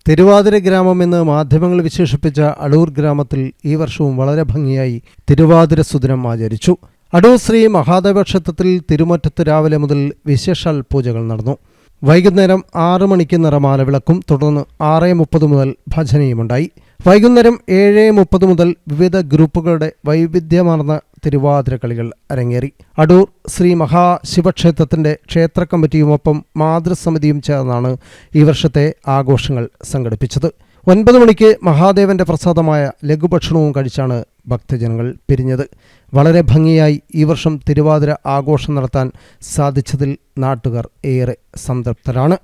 തിരുവാതിര ഗ്രാമം എന്ന് മാധ്യമങ്ങൾ വിശേഷിപ്പിച്ച അടൂർ ഗ്രാമത്തിൽ ഈ വർഷവും വളരെ ഭംഗിയായി തിരുവാതിര സുദിനം ആചരിച്ചു. അടൂർ ശ്രീ മഹാദേവ ക്ഷേത്രത്തിൽ തിരുമുറ്റത്ത് രാവിലെ മുതൽ വിശേഷാൽ പൂജകൾ നടന്നു. വൈകുന്നേരം 6 മണിക്ക് നിറമാല വിളക്കും തുടർന്ന് 6:30 മുതൽ ഭജനയുമുണ്ടായി. വൈകുന്നേരം 7:30 മുതൽ വിവിധ ഗ്രൂപ്പുകളുടെ വൈവിധ്യമാർന്ന തിരുവാതിര കളികൾ അരങ്ങേറി. അടൂർ ശ്രീ മഹാശിവക്ഷേത്രത്തിന്റെ ക്ഷേത്ര കമ്മിറ്റിയുമൊപ്പം മാതൃസമിതിയും ചേർന്നാണ് ഈ വർഷത്തെ ആഘോഷങ്ങൾ സംഘടിപ്പിച്ചത്. 9 മണിക്ക് മഹാദേവന്റെ പ്രസാദമായ ലഘുഭക്ഷണവും കഴിച്ചാണ് ഭക്തജനങ്ങൾ പിരിഞ്ഞത്. വളരെ ഭംഗിയായി ഈ വർഷം തിരുവാതിര ആഘോഷം നടത്താൻ സാധിച്ചതിൽ നാട്ടുകാർ ഏറെ സംതൃപ്തരാണ്.